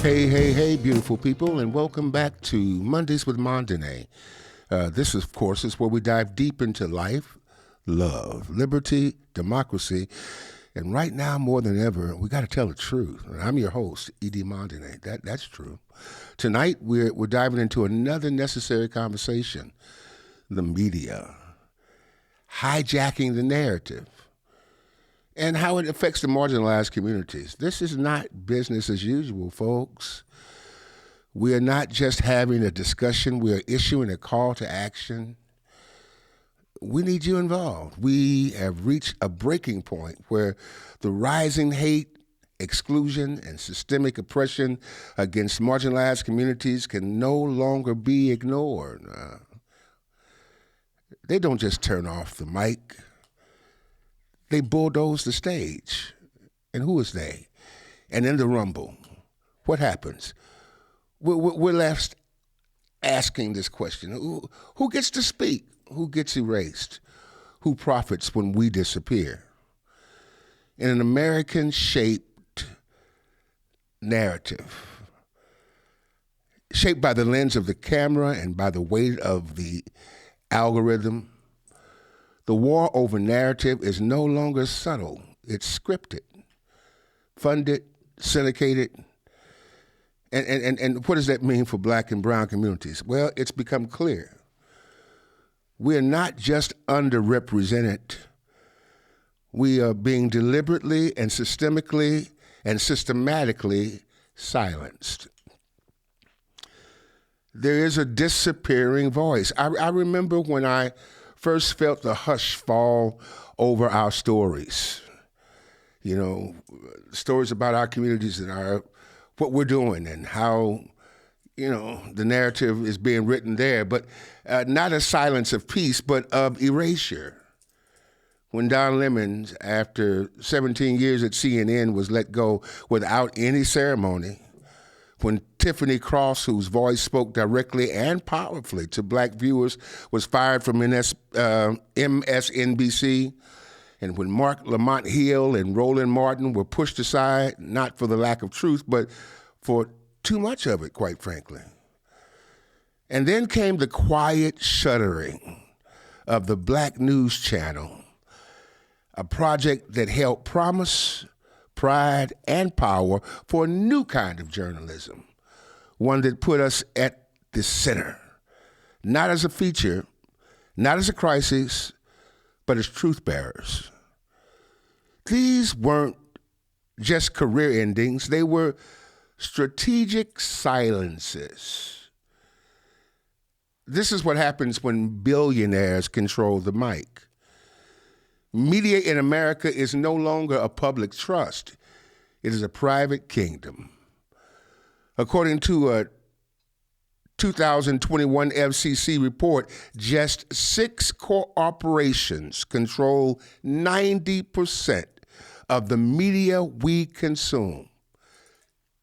Hey, hey, hey, beautiful people, and welcome back to Mondays with Mondene. This, of course, is where we dive deep into life, love, liberty, democracy, and right now, more than ever, we got to tell the truth. And I'm your host, E.D. Mondene. That's true. Tonight, we're diving into another necessary conversation, the media, hijacking the narrative, and how it affects the marginalized communities. This is not business as usual, folks. We are not just having a discussion, we are issuing a call to action. We need you involved. We have reached a breaking point where the rising hate, exclusion, and systemic oppression against marginalized communities can no longer be ignored. They don't just turn off the mic. They bulldoze the stage. And who is they? And in the rumble, what happens? We're left asking this question. Who gets to speak? Who gets erased? Who profits when we disappear? In an American-shaped narrative, shaped by the lens of the camera and by the weight of the algorithm, the war over narrative is no longer subtle. It's scripted, funded, syndicated. And what does that mean for black and brown communities? Well, it's become clear. We are not just underrepresented. We are being deliberately and systemically and systematically silenced. There is a disappearing voice. I remember when I first felt the hush fall over our stories. You know, stories about our communities and what we're doing and how, you know, the narrative is being written there, but not a silence of peace, but of erasure. When Don Lemon, after 17 years at CNN, was let go without any ceremony, when Tiffany Cross, whose voice spoke directly and powerfully to black viewers, was fired from MSNBC, and when Mark Lamont Hill and Roland Martin were pushed aside, not for the lack of truth, but for too much of it, quite frankly. And then came the quiet shuttering of the Black News Channel, a project that held promise, pride, and power for a new kind of journalism, one that put us at the center, not as a feature, not as a crisis, but as truth bearers. These weren't just career endings, they were strategic silences. This is what happens when billionaires control the mic. Media in America is no longer a public trust. It is a private kingdom. According to a 2021 FCC report, just 6 corporations control 90% of the media we consume.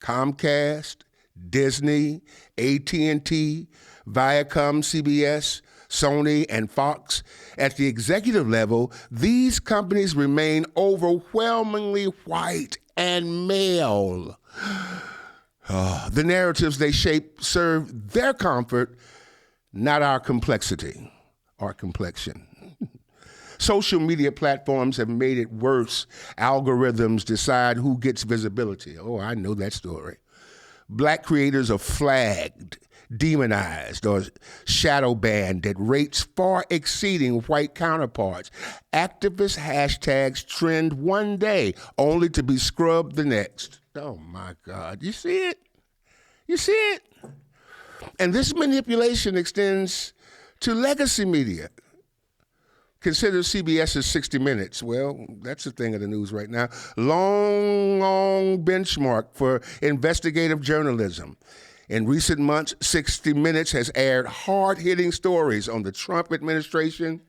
Comcast, Disney, AT&T, Viacom, CBS, Sony, and Fox. At the executive level, these companies remain overwhelmingly white and male. The narratives they shape serve their comfort, not our complexity, our complexion. Social media platforms have made it worse. Algorithms decide who gets visibility. Oh, I know that story. Black creators are flagged, demonized, or shadow banned at rates far exceeding white counterparts. Activist hashtags trend one day, only to be scrubbed the next. Oh my God, you see it? You see it? And this manipulation extends to legacy media. Consider CBS's 60 Minutes. Well, that's the thing of the news right now. Long benchmark for investigative journalism. In recent months, 60 Minutes has aired hard-hitting stories on the Trump administration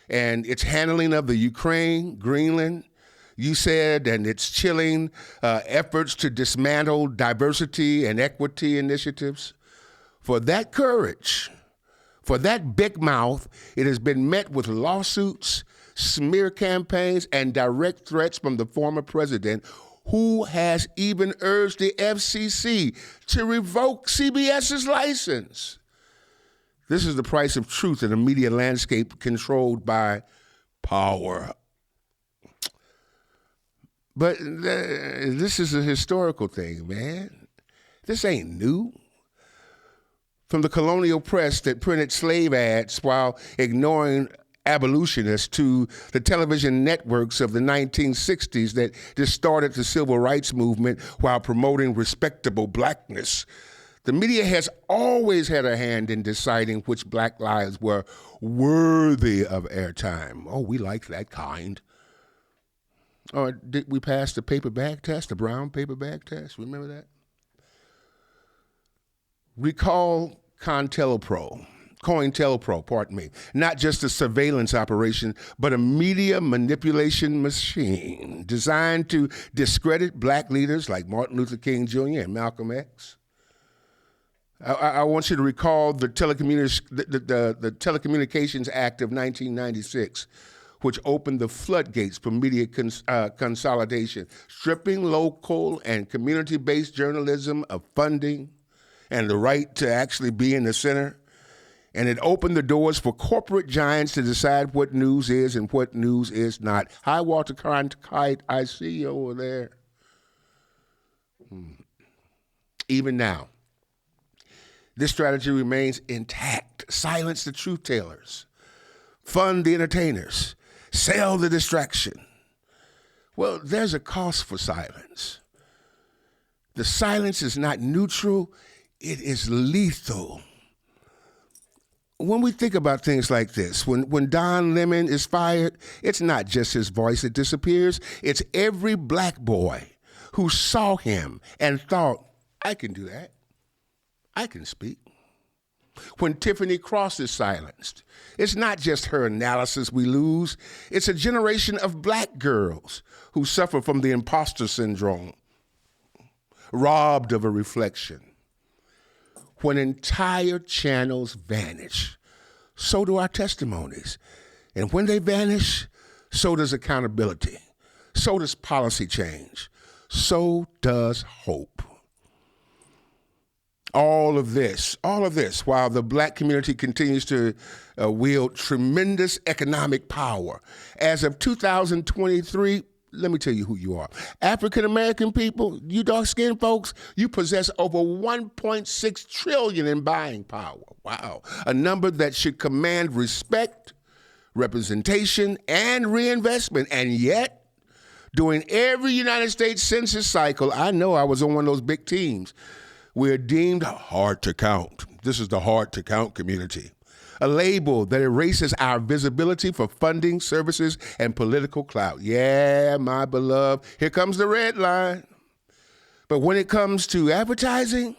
and its handling of the Ukraine, Greenland, USAID, and its chilling efforts to dismantle diversity and equity initiatives. For that courage, for that big mouth, it has been met with lawsuits, smear campaigns, and direct threats from the former president, who has even urged the FCC to revoke CBS's license. This is the price of truth in a media landscape controlled by power. But this is a historical thing, man. This ain't new. From the colonial press that printed slave ads while ignoring abolitionists to the television networks of the 1960s that distorted the civil rights movement while promoting respectable blackness, the media has always had a hand in deciding which black lives were worthy of airtime. Oh, we like that kind. Or did we pass the paper bag test, the brown paper bag test? Remember that? Recall COINTELPRO, pardon me, not just a surveillance operation, but a media manipulation machine designed to discredit black leaders like Martin Luther King Jr. and Malcolm X. I want you to recall the Telecommunications Act of 1996, which opened the floodgates for media consolidation, stripping local and community-based journalism of funding and the right to actually be in the center. And it opened the doors for corporate giants to decide what news is and what news is not. Hi, Walter Cronkite, I see you over there. Even now, this strategy remains intact. Silence the truth tellers. Fund the entertainers. Sell the distraction. Well, there's a cost for silence. The silence is not neutral, it is lethal. When we think about things like this, when Don Lemon is fired, it's not just his voice that disappears, it's every black boy who saw him and thought, I can do that. I can speak. When Tiffany Cross is silenced, it's not just her analysis we lose, it's a generation of black girls who suffer from the imposter syndrome, robbed of a reflection. When entire channels vanish, so do our testimonies. And when they vanish, so does accountability, so does policy change, so does hope. All of this, while the black community continues to wield tremendous economic power. As of 2023, let me tell you who you are. African-American people, you dark-skinned folks, you possess over $1.6 trillion in buying power. Wow. A number that should command respect, representation, and reinvestment. And yet, during every United States Census cycle, I know I was on one of those big teams, we're deemed hard to count. This is the hard to count community. A label that erases our visibility for funding, services, and political clout. Yeah, my beloved, here comes the red line. But when it comes to advertising,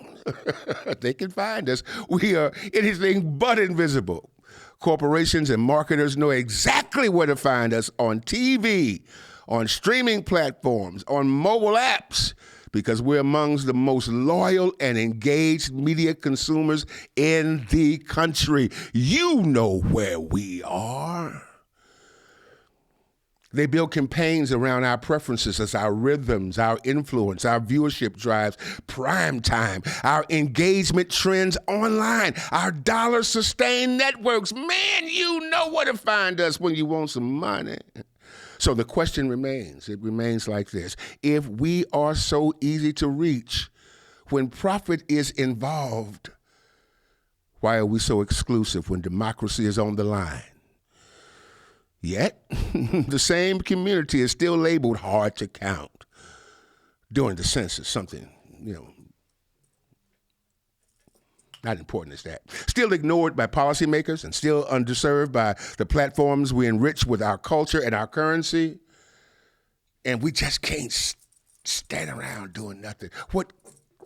they can find us. We are anything but invisible. Corporations and marketers know exactly where to find us on TV, on streaming platforms, on mobile apps, because we're amongst the most loyal and engaged media consumers in the country. You know where we are. They build campaigns around our preferences as our rhythms, our influence, our viewership drives, prime time, our engagement trends online, our dollar-sustained networks. Man, you know where to find us when you want some money. So the question remains, it remains like this. If we are so easy to reach, when profit is involved, why are we so exclusive when democracy is on the line? Yet, the same community is still labeled hard to count during the census, something, not important as that. Still ignored by policymakers and still underserved by the platforms we enrich with our culture and our currency. And we just can't stand around doing nothing. What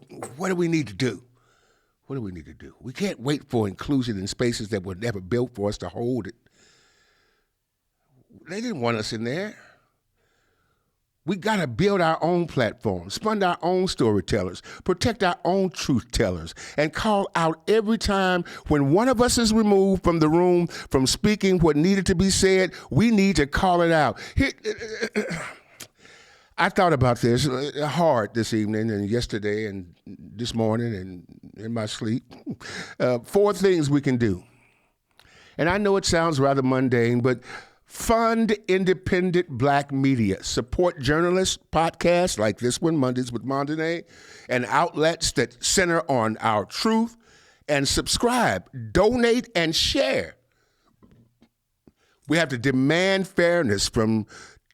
do we need to do? What do we need to do? We can't wait for inclusion in spaces that were never built for us to hold it. They didn't want us in there. We got to build our own platforms, fund our own storytellers, protect our own truth tellers, and call out every time when one of us is removed from the room from speaking what needed to be said, we need to call it out. I thought about this hard this evening and yesterday and this morning and in my sleep. 4 things we can do. And I know it sounds rather mundane, but fund independent black media. Support journalists, podcasts like this one, Mondays with Mondane, and outlets that center on our truth. And subscribe, donate, and share. We have to demand fairness from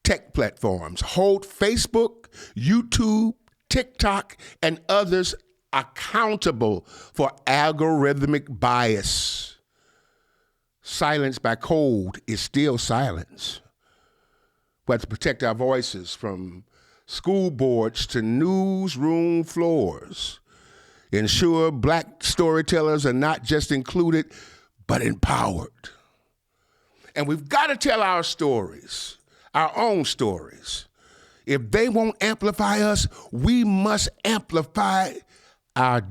tech platforms. Hold Facebook, YouTube, TikTok, and others accountable for algorithmic bias. Silence by code is still silence. We have to protect our voices from school boards to newsroom floors. Ensure black storytellers are not just included, but empowered. And we've got to tell our stories, our own stories. If they won't amplify us, we must amplify our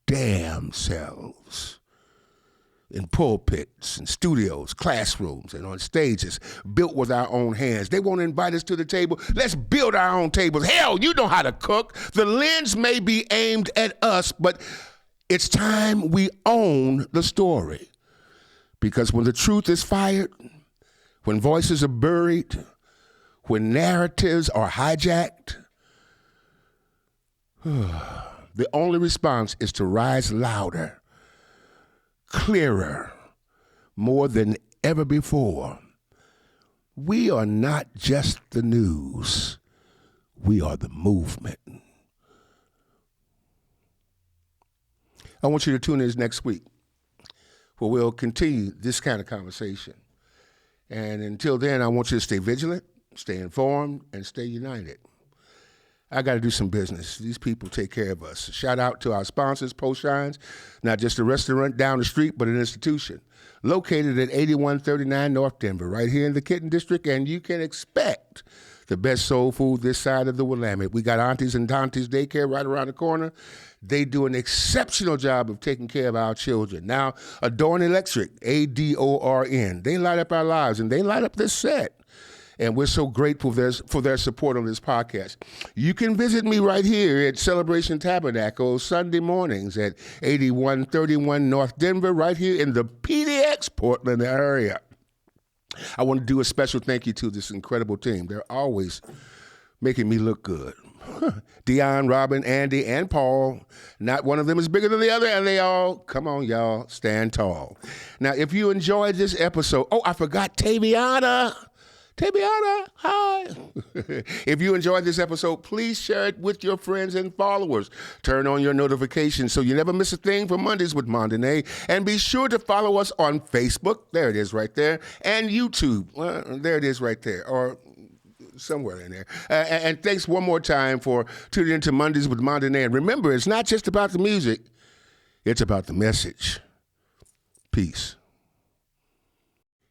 damn selves. In pulpits, and studios, classrooms, and on stages built with our own hands. They won't invite us to the table. Let's build our own tables. Hell, you know how to cook. The lens may be aimed at us, but it's time we own the story. Because when the truth is fired, when voices are buried, when narratives are hijacked, the only response is to rise louder, clearer, more than ever before. We are not just the news. We are the movement. I want you to tune in next week where we'll continue this kind of conversation. And until then, I want you to stay vigilant, stay informed, and stay united. I got to do some business. These people take care of us. Shout out to our sponsors, Post Shines, not just a restaurant down the street, but an institution located at 8139 North Denver, right here in the Kitten District, and you can expect the best soul food this side of the Willamette. We got Aunties and Dantes Daycare right around the corner. They do an exceptional job of taking care of our children. Now, Adorn Electric, ADORN, they light up our lives, and they light up this set. And we're so grateful for their support on this podcast. You can visit me right here at Celebration Tabernacle Sunday mornings at 8131 North Denver, right here in the PDX Portland area. I want to do a special thank you to this incredible team. They're always making me look good. Dion, Robin, Andy, and Paul. Not one of them is bigger than the other, and they all, come on, y'all, stand tall. Now, if you enjoyed this episode, I forgot Taviana. Tabiana, hi. If you enjoyed this episode, please share it with your friends and followers. Turn on your notifications so you never miss a thing for Mondays with Mondane. And be sure to follow us on Facebook. There it is right there. And YouTube. There it is right there. Or somewhere in there. And thanks one more time for tuning into Mondays with Mondane. And remember, it's not just about the music. It's about the message. Peace.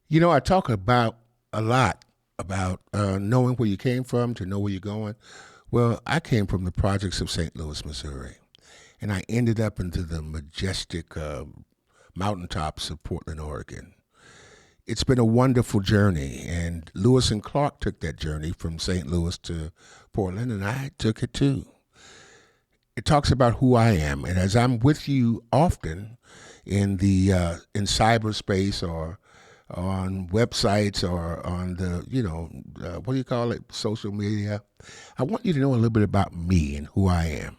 You know, I talk about a lot about knowing where you came from to know where you're going. Well, I came from the projects of St. Louis, Missouri, and I ended up into the majestic mountaintops of Portland, Oregon. It's been a wonderful journey, and Lewis and Clark took that journey from St. Louis to Portland, and I took it too. It talks about who I am, and as I'm with you often in the in cyberspace or on websites or on the, what do you call it, social media, I want you to know a little bit about me and who I am.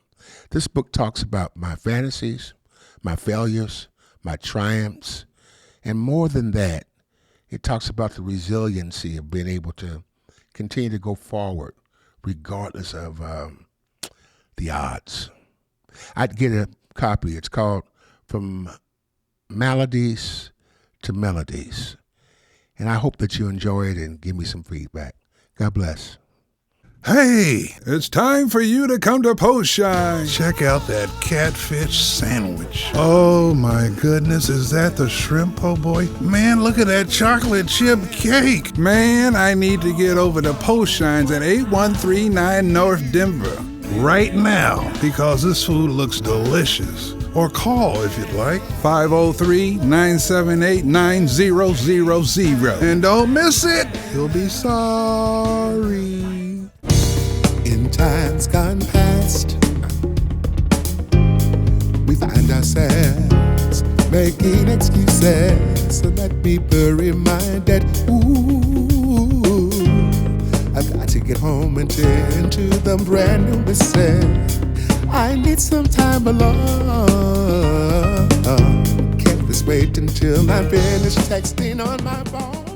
This book talks about my fantasies, my failures, my triumphs, and more than that, it talks about the resiliency of being able to continue to go forward regardless of the odds. I'd get a copy. It's called From Maladies to Melodies. And I hope that you enjoy it and give me some feedback. God bless. Hey, it's time for you to come to Post Shine. Check out that catfish sandwich. Oh my goodness, is that the shrimp po' boy? Man, look at that chocolate chip cake. Man, I need to get over to Post Shines at 8139 North Denver right now because this food looks delicious. Or call if you'd like, 503-978-9000. And don't miss it, you'll be sorry. In times gone past, we find ourselves making excuses. So let me be reminded, ooh, I've got to get home and tend to the brand new missus. I need some time alone. Can't this wait until I finish texting on my phone?